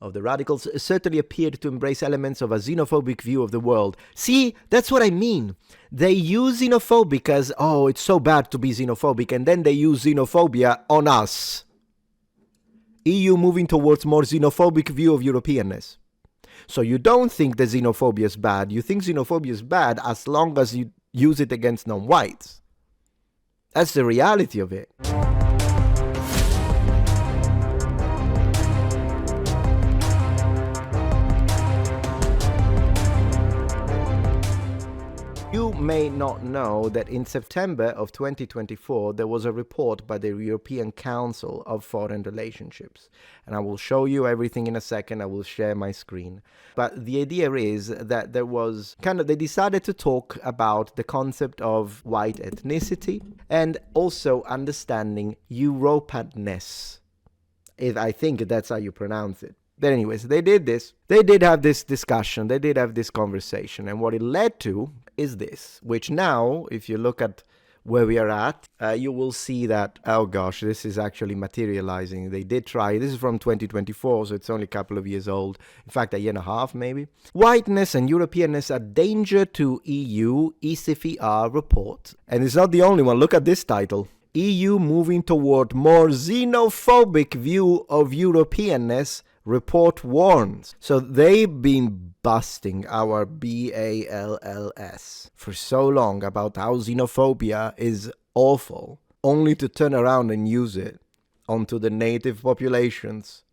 of the radicals certainly appeared to embrace elements of a xenophobic view of the world. See, that's what I mean. They use xenophobic as, oh, it's so bad to be xenophobic, and then they use xenophobia on us. EU moving towards more xenophobic view of Europeanness. So you don't think that xenophobia is bad. You think xenophobia is bad as long as you use it against non-whites. That's the reality of it. You may not know that in September of 2024, there was a report by the European Council of Foreign Relationships. And I will show you everything in a second. I will share my screen. But the idea is that they decided to talk about the concept of white ethnicity and also understanding Europanness. I think that's how you pronounce it. But anyways, they did this. They did have this discussion. They did have this conversation. And what it led to is this, which now, if you look at where we are at, you will see that, oh gosh, this is actually materializing. They did try. This is from 2024, so it's only a couple of years old. In fact, a year and a half, maybe. Whiteness and Europeanness are danger to EU ECFR report. And it's not the only one. Look at this title. EU moving toward more xenophobic view of Europeanness, report warns. So they've been busting our BALLS for so long about how xenophobia is awful, only to turn around and use it onto the native populations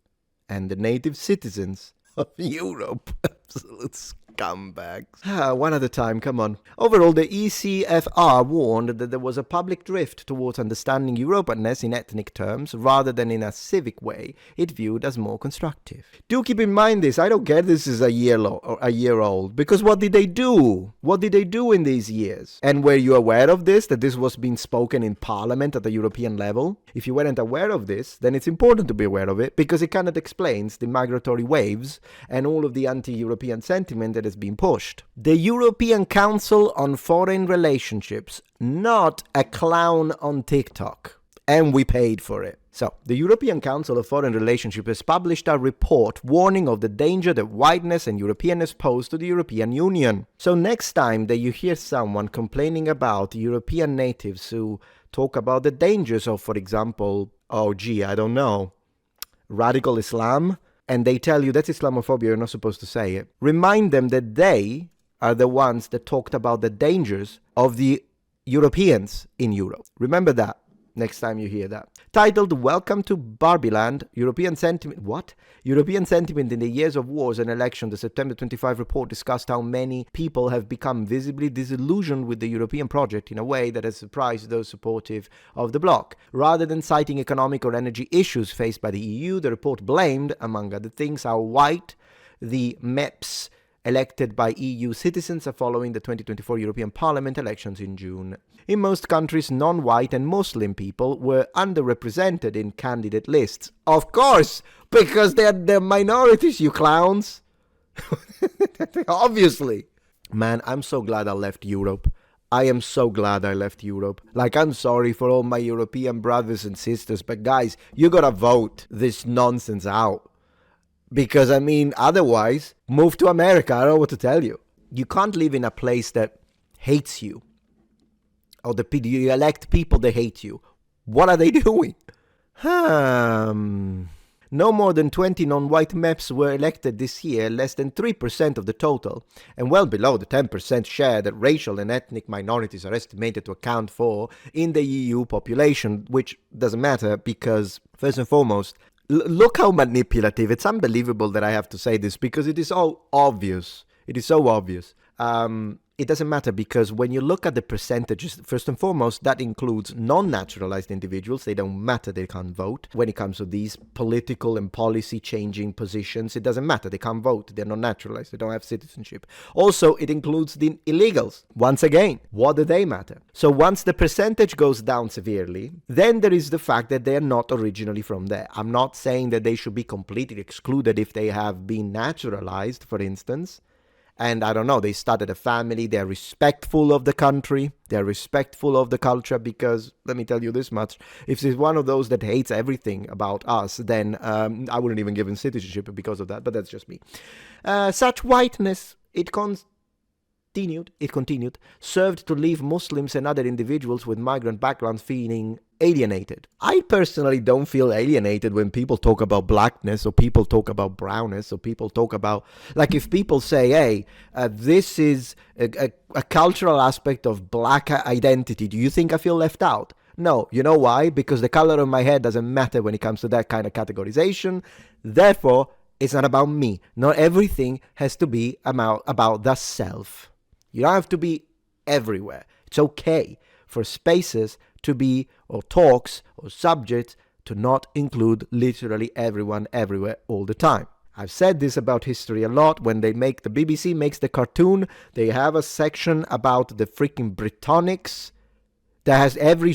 and the native citizens of Europe. Absolute scumbags. One at a time, come on. Overall, the ECFR warned that there was a public drift towards understanding Europanness in ethnic terms rather than in a civic way it viewed as more constructive. Do keep in mind this. I don't care this is a year old, because what did they do? What did they do in these years? And were you aware of this, that this was being spoken in Parliament at the European level? If you weren't aware of this, then it's important to be aware of it, because it kind of explains the migratory waves and all of the anti-European sentiment that has been pushed. The European Council on Foreign Relationships, not a clown on TikTok. And we paid for it. So, the European Council of Foreign Relationships has published a report warning of the danger that whiteness and Europeanness pose to the European Union. So next time that you hear someone complaining about European natives who talk about the dangers of, for example, radical Islam, and they tell you that's Islamophobia, you're not supposed to say it, remind them that they are the ones that talked about the dangers of the Europeans in Europe. Remember that next time you hear that. Titled, Welcome to Barbieland, European Sentiment... What? European Sentiment in the Years of Wars and Election. The September 25 report discussed how many people have become visibly disillusioned with the European project in a way that has surprised those supportive of the bloc. Rather than citing economic or energy issues faced by the EU, the report blamed, among other things, how white the MEPs elected by EU citizens are following the 2024 European Parliament elections in June. In most countries, non-white and Muslim people were underrepresented in candidate lists. Of course, because they're minorities, you clowns. Obviously. Man, I'm so glad I left Europe. I am so glad I left Europe. Like, I'm sorry for all my European brothers and sisters, but guys, you gotta vote this nonsense out. Because, I mean, otherwise, move to America. I don't know what to tell you. You can't live in a place that hates you. Or you elect people that hate you. What are they doing? No more than 20 non-white MEPs were elected this year, less than 3% of the total, and well below the 10% share that racial and ethnic minorities are estimated to account for in the EU population, which doesn't matter because, first and foremost, look how manipulative. It's unbelievable that I have to say this because it is so obvious. It is so obvious. It doesn't matter because when you look at the percentages, first and foremost, that includes non-naturalized individuals. They don't matter. They can't vote. When it comes to these political and policy changing positions, it doesn't matter. They can't vote. They're not naturalized. They don't have citizenship. Also, it includes the illegals. Once again, what do they matter? So once the percentage goes down severely, then there is the fact that they're not originally from there. I'm not saying that they should be completely excluded if they have been naturalized, for instance. And I don't know, they started a family, they're respectful of the country, they're respectful of the culture, because let me tell you this much, if there's one of those that hates everything about us, then I wouldn't even give him citizenship because of that, but that's just me. Such whiteness, it continued, served to leave Muslims and other individuals with migrant backgrounds feeling alienated. I personally don't feel alienated when people talk about blackness, or people talk about brownness, or people talk about, like, if people say, hey, this is a cultural aspect of black identity, do you think I feel left out? No. You know why? Because the color of my hair doesn't matter when it comes to that kind of categorization. Therefore, it's not about me. Not everything has to be about the self. You don't have to be everywhere. It's okay for spaces to be, or talks, or subjects, to not include literally everyone, everywhere, all the time. I've said this about history a lot. When the BBC makes the cartoon, they have a section about the freaking Britannics that has every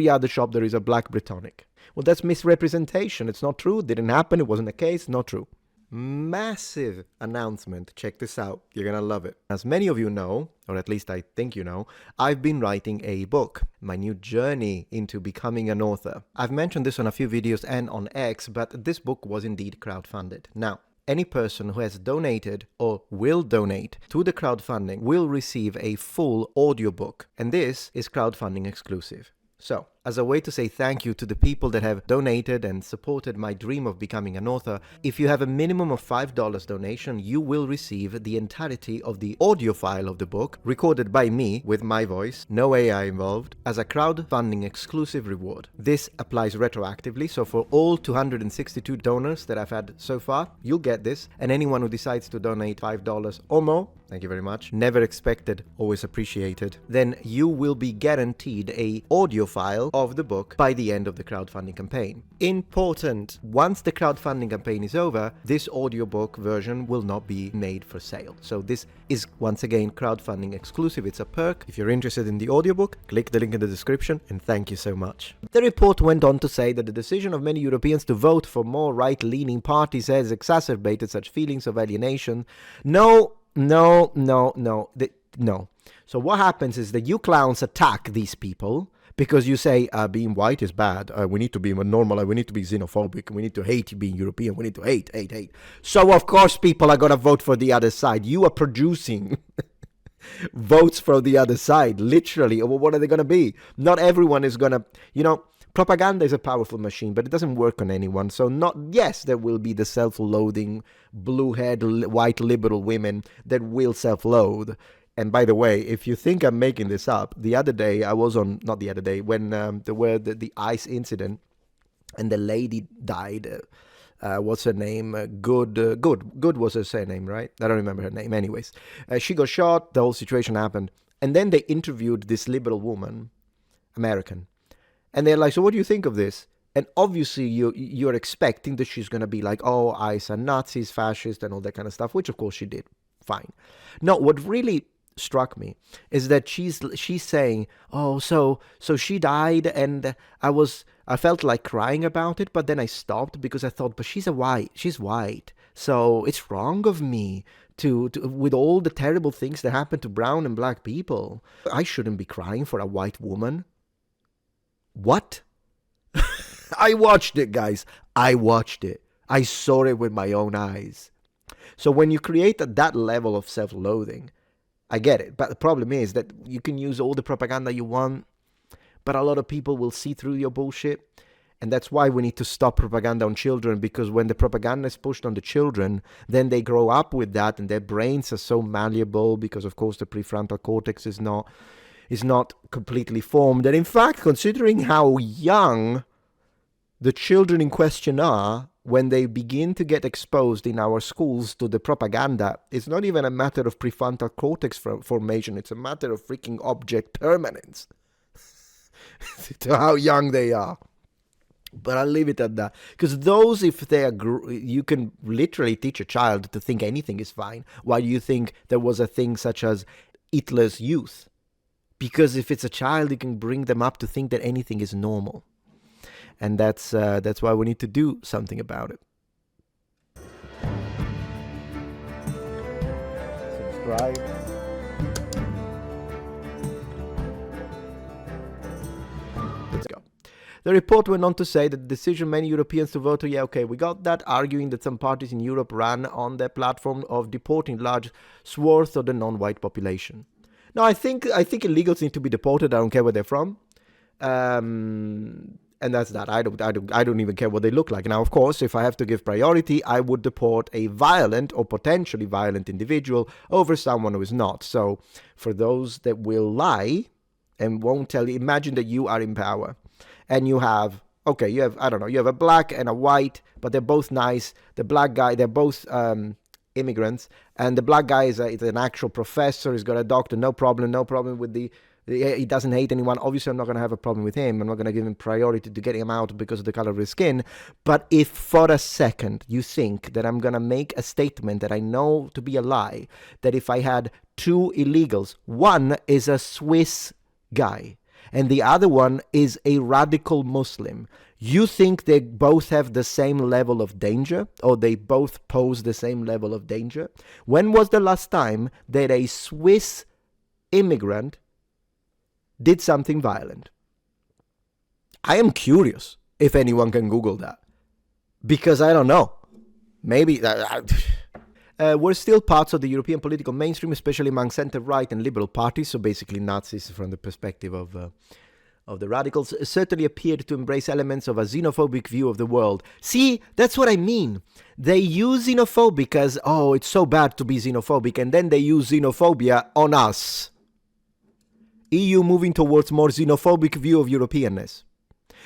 other shop there is a black Britannic. Well, that's misrepresentation. It's not true. It didn't happen. It wasn't the case. Not true. Massive announcement. Check this out. You're gonna love it. As many of you know, or at least I think you know, I've been writing a book, my new journey into becoming an author. I've mentioned this on a few videos and on X, but this book was indeed crowdfunded. Now, any person who has donated or will donate to the crowdfunding will receive a full audiobook, and this is crowdfunding exclusive. So, as a way to say thank you to the people that have donated and supported my dream of becoming an author, if you have a minimum of $5 donation, you will receive the entirety of the audio file of the book, recorded by me with my voice, no AI involved, as a crowdfunding exclusive reward. This applies retroactively, so for all 262 donors that I've had so far, you'll get this, and anyone who decides to donate $5 or more, thank you very much, never expected, always appreciated, then you will be guaranteed a audio file of the book by the end of the crowdfunding campaign. Important, once the crowdfunding campaign is over, this audiobook version will not be made for sale. So this is, once again, crowdfunding exclusive. It's a perk. If you're interested in the audiobook, click the link in the description, and thank you so much. The report went on to say that the decision of many Europeans to vote for more right-leaning parties has exacerbated such feelings of alienation. No. So what happens is that you clowns attack these people because you say being white is bad. We need to be normal. We need to be xenophobic. We need to hate being European. We need to hate. So of course people are gonna vote for the other side. You are producing votes for the other side, literally. Or what are they gonna be? Not everyone is gonna, propaganda is a powerful machine, but it doesn't work on anyone. So yes, there will be the self-loathing, blue-haired, white liberal women that will self-loathe. And by the way, if you think I'm making this up, the other day I was on, not the other day, when there were the ice incident and the lady died. What's her name? Good was her surname, right? I don't remember her name. Anyways, she got shot, the whole situation happened. And then they interviewed this liberal woman, American. And they're like, so what do you think of this? And obviously you're expecting that she's going to be like, oh, ICE are Nazis, fascists, and all that kind of stuff, which of course she did. Fine. No, what really struck me is that she's saying, oh, so she died, and I felt like crying about it, but then I stopped because I thought, but she's white, so it's wrong of me to with all the terrible things that happen to brown and black people, I shouldn't be crying for a white woman. What? I watched it, guys. I watched it. I saw it with my own eyes. So when you create that level of self-loathing, I get it. But the problem is that you can use all the propaganda you want, but a lot of people will see through your bullshit. And that's why we need to stop propaganda on children, because when the propaganda is pushed on the children, then they grow up with that, and their brains are so malleable because, of course, the prefrontal cortex is not completely formed. And in fact, considering how young the children in question are, when they begin to get exposed in our schools to the propaganda, it's not even a matter of prefrontal cortex formation. It's a matter of freaking object permanence to how young they are. But I'll leave it at that. Because those, if they are, you can literally teach a child to think anything is fine. Why do you think there was a thing such as Hitler's youth? Because if it's a child, you can bring them up to think that anything is normal. And that's why we need to do something about it. right? Let's go. The report went on to say that the decision many Europeans to vote, yeah, okay, we got that, arguing that some parties in Europe ran on their platform of deporting large swaths of the non-white population. Now, I think illegals need to be deported. I don't care where they're from, and that's that. I don't even care what they look like. Now, of course, if I have to give priority, I would deport a violent or potentially violent individual over someone who is not. So, for those that will lie and won't tell you, imagine that you are in power. And you have a black and a white, but they're both nice. The black guy, they're both immigrants, and the black guy is an actual professor. He's got a doctor, no problem with he doesn't hate anyone. Obviously, I'm not going to have a problem with him. I'm not going to give him priority to get him out because of the color of his skin. But if for a second you think that I'm going to make a statement that I know to be a lie, that if I had two illegals, one is a Swiss guy, and the other one is a radical Muslim, you think they both have the same level of danger, or they both pose the same level of danger? When was the last time that a Swiss immigrant did something violent? I am curious if anyone can Google that, because I don't know. Maybe we're still parts of the European political mainstream, especially among center-right and liberal parties, so basically Nazis from the perspective of the radicals, certainly appeared to embrace elements of a xenophobic view of the world. See, that's what I mean. They use xenophobic as, oh, it's so bad to be xenophobic, and then they use xenophobia on us. EU moving towards more xenophobic view of Europeanness.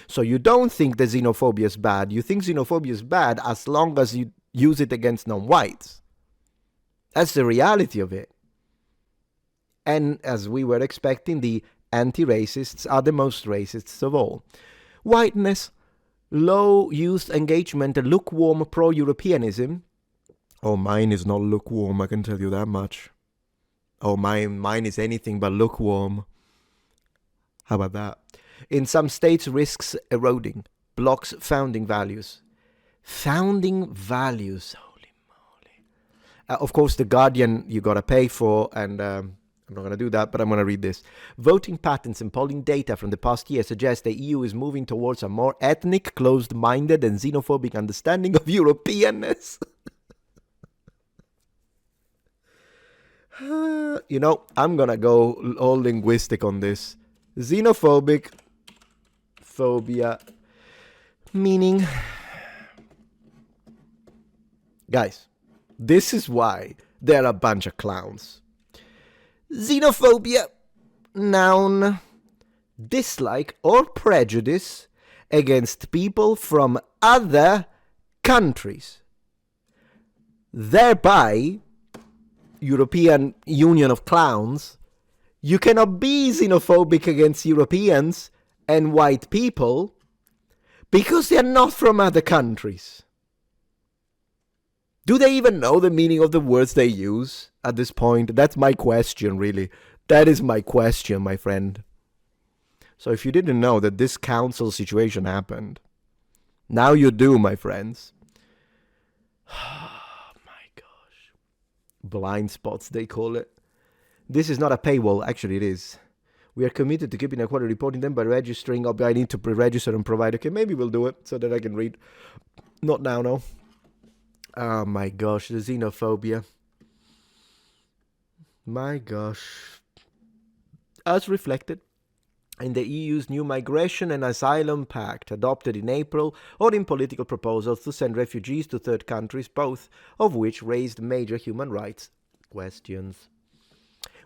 So you don't think that xenophobia is bad. You think xenophobia is bad as long as you use it against non-whites. That's the reality of it. And as we were expecting, the anti-racists are the most racists of all. Whiteness, low youth engagement, and lukewarm pro-Europeanism. Oh, mine is not lukewarm, I can tell you that much. Oh, mine is anything but lukewarm. How about that? In some states, risks eroding, blocks founding values. Founding values. Of course, The Guardian you got to pay for, and I'm not going to do that, but I'm going to read this. Voting patterns and polling data from the past year suggest the EU is moving towards a more ethnic, closed-minded, and xenophobic understanding of Europeanness. You know, I'm going to go all linguistic on this. Xenophobic, phobia, meaning... Guys, this is why they're a bunch of clowns. Xenophobia, noun, dislike or prejudice against people from other countries. Thereby, European Union of Clowns, you cannot be xenophobic against Europeans and white people because they're not from other countries. Do they even know the meaning of the words they use at this point? That's my question, really. That is my question, my friend. So if you didn't know that this council situation happened, now you do, my friends. Oh my gosh. Blind spots, they call it. This is not a paywall. Actually, it is. We are committed to keeping equality reporting them by registering. I need to register and provide. Okay, maybe we'll do it so that I can read. Not now, no. Oh my gosh, the xenophobia. My gosh. As reflected in the EU's new Migration and Asylum Pact, adopted in April, or in political proposals to send refugees to third countries, both of which raised major human rights questions.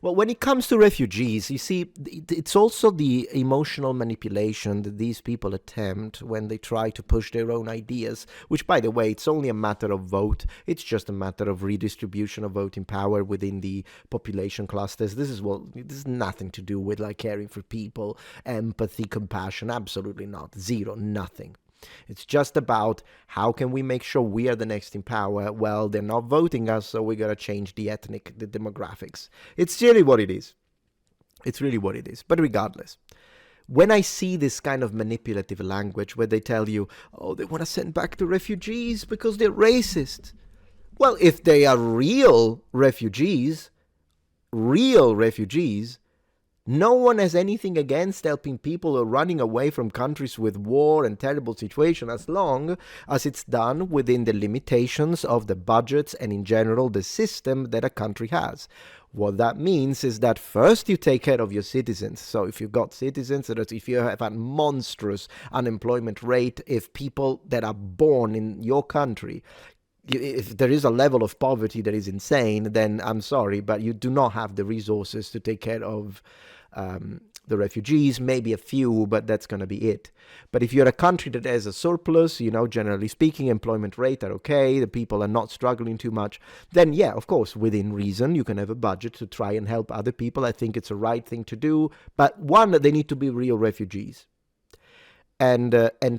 Well, when it comes to refugees, you see, it's also the emotional manipulation that these people attempt when they try to push their own ideas, which, by the way, it's only a matter of vote. It's just a matter of redistribution of voting power within the population clusters. This is nothing to do with like caring for people, empathy, compassion. Absolutely not. Zero. Nothing. It's just about how can we make sure we are the next in power. Well, they're not voting us, so we gotta change the demographics. It's really what it is. It's really what it is. But regardless, when I see this kind of manipulative language where they tell you, oh, they want to send back the refugees because they're racist. Well, if they are real refugees, real refugees, no one has anything against helping people who are running away from countries with war and terrible situation, as long as it's done within the limitations of the budgets and in general the system that a country has. What that means is that first you take care of your citizens. So if you've got citizens, if you have a monstrous unemployment rate, if people that are born in your country, if there is a level of poverty that is insane, then I'm sorry, but you do not have the resources to take care of the refugees, maybe a few, but that's going to be it. But if you're a country that has a surplus, generally speaking, employment rate are okay, the people are not struggling too much, then yeah, of course, within reason, you can have a budget to try and help other people. I think it's a right thing to do. But one, they need to be real refugees. And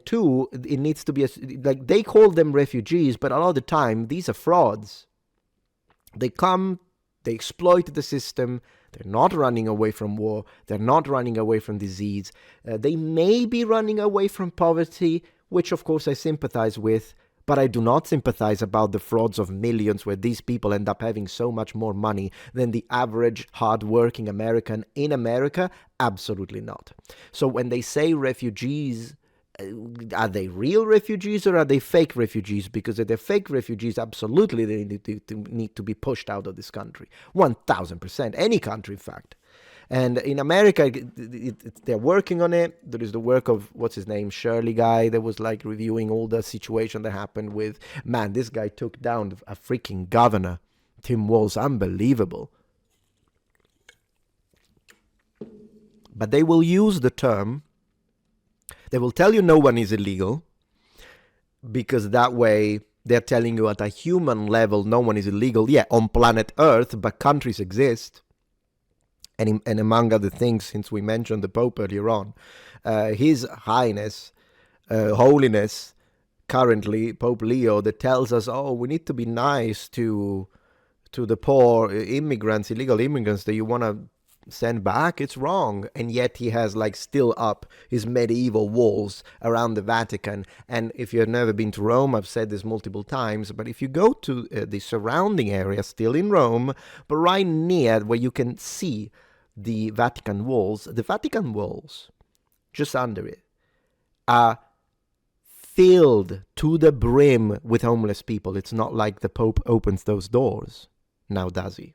two, it needs to be, like, they call them refugees, but a lot of the time, these are frauds. They come, they exploit the system. They're not running away from war. They're not running away from disease. They may be running away from poverty, which of course I sympathize with, but I do not sympathize about the frauds of millions where these people end up having so much more money than the average hard-working American in America. Absolutely not. So when they say refugees, are they real refugees or are they fake refugees? Because if they're fake refugees, absolutely they need to be pushed out of this country. 1,000%. Any country, in fact. And in America, they're working on it. There is the work of, what's his name, Shirley guy, that was like reviewing all the situation that happened with, man, this guy took down a freaking governor. Tim Walz, unbelievable. But they will use the term, they will tell you no one is illegal, because that way they're telling you at a human level no one is illegal. Yeah, on planet Earth, but countries exist. And among other things, since we mentioned the Pope earlier on, His Highness, Holiness, currently Pope Leo, that tells us, oh, we need to be nice to the poor immigrants, illegal immigrants that you want to send back. It's wrong. And yet he has like still up his medieval walls around the Vatican. And if you've never been to Rome, I've said this multiple times, but if you go to the surrounding area, still in Rome, but right near where you can see the Vatican walls, just under it, are filled to the brim with homeless people. It's not like the Pope opens those doors. Now does he?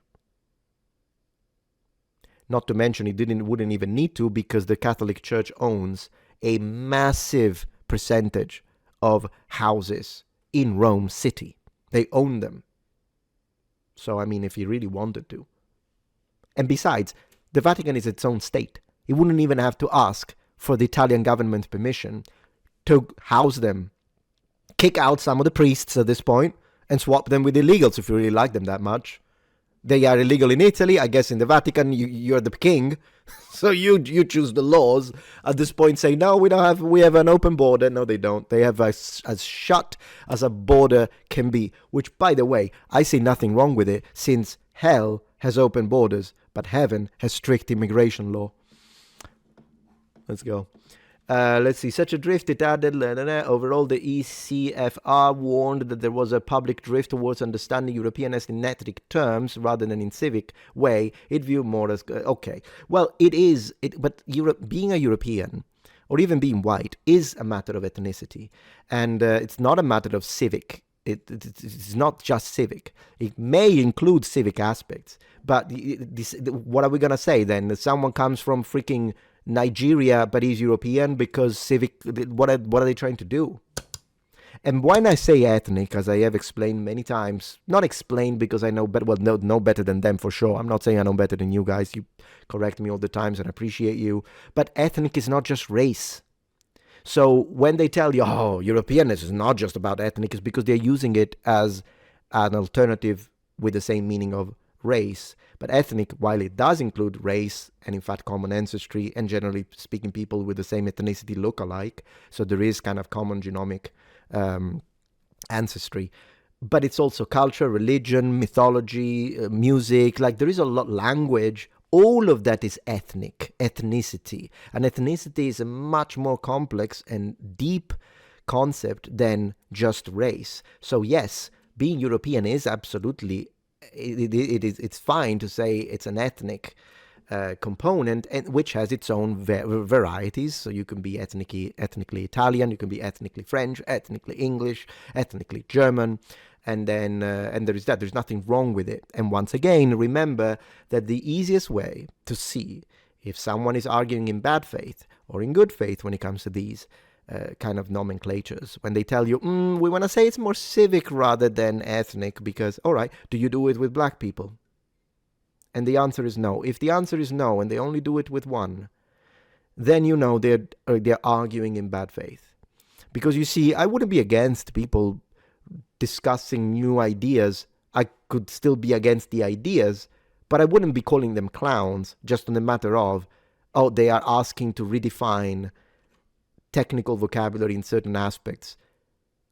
Not to mention he wouldn't even need to, because the Catholic Church owns a massive percentage of houses in Rome city. They own them. So, I mean, if he really wanted to. And besides, the Vatican is its own state. He wouldn't even have to ask for the Italian government permission to house them. Kick out some of the priests at this point and swap them with illegals if you really like them that much. They are illegal in Italy. I guess in the Vatican, you're the king. So you choose the laws. At this point, say, no, we have an open border. No, they don't. They have as shut as a border can be. Which, by the way, I see nothing wrong with it, since hell has open borders, but heaven has strict immigration law. Let's go. Let's see. Such a drift, it added, overall, the ECFR warned that there was a public drift towards understanding European as in ethnic terms rather than in civic way. It viewed more as, okay. Well, it is, but being a European, or even being white, is a matter of ethnicity. And it's not a matter of civic. It's not just civic. It may include civic aspects. But what are we going to say then? That someone comes from freaking Nigeria, but he's European because civic, what are they trying to do? And when I say ethnic, as I have explained many times, not explained because I know better, well, know better than them for sure. I'm not saying I know better than you guys. You correct me all the times and I appreciate you. But ethnic is not just race. So when they tell you, oh, Europeanness is not just about ethnic, it's because they're using it as an alternative with the same meaning of race. But ethnic, while it does include race and in fact common ancestry, and generally speaking people with the same ethnicity look alike, so there is kind of common genomic ancestry, but it's also culture, religion, mythology, music, like there is a lot, language, all of that is ethnicity. And ethnicity is a much more complex and deep concept than just race. So yes, being European is absolutely it's fine to say it's an ethnic component, and which has its own varieties. So you can be ethnically Italian, you can be ethnically French, ethnically English, ethnically German, and then and there is that. There's nothing wrong with it. And once again, remember that the easiest way to see if someone is arguing in bad faith or in good faith when it comes to these kind of nomenclatures, when they tell you, we want to say it's more civic rather than ethnic because, all right, do you do it with black people? And the answer is no. If the answer is no, and they only do it with one, then you know they're arguing in bad faith. Because you see, I wouldn't be against people discussing new ideas. I could still be against the ideas, but I wouldn't be calling them clowns just on the matter of, oh, they are asking to redefine technical vocabulary in certain aspects,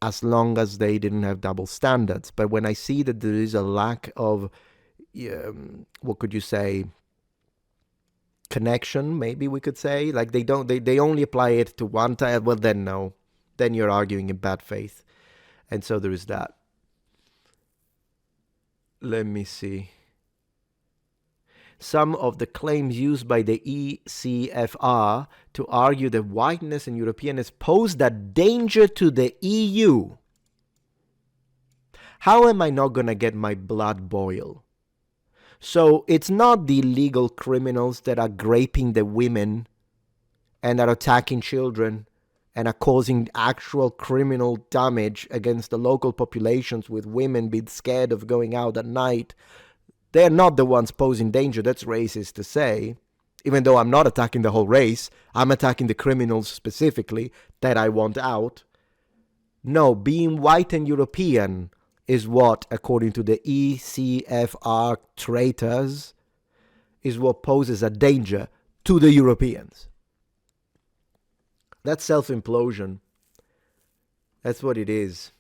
as long as they didn't have double standards. But when I see that there is a lack of, what could you say, connection, maybe we could say, like they only apply it to one time, well then no, then you're arguing in bad faith. And so there is that. Let me see. Some of the claims used by the ECFR to argue that whiteness and Europeanness posed a danger to the EU. How am I not going to get my blood boil? So it's not the illegal criminals that are raping the women and are attacking children and are causing actual criminal damage against the local populations, with women being scared of going out at night. They're not the ones posing danger. That's racist to say. Even though I'm not attacking the whole race, I'm attacking the criminals specifically that I want out. No, being white and European is what, according to the ECFR traitors, is what poses a danger to the Europeans. That's self-implosion. That's what it is.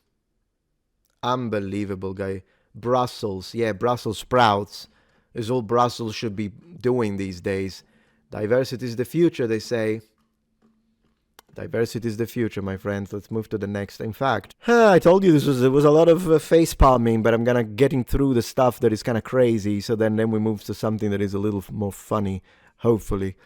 Unbelievable, guy. Brussels, yeah, Brussels sprouts is all Brussels should be doing these days. Diversity is the future, they say. Diversity is the future, my friends. Let's move to the next. In fact, I told you there was a lot of face palming, but I'm gonna getting through the stuff that is kind of crazy. So then we move to something that is a little more funny, hopefully.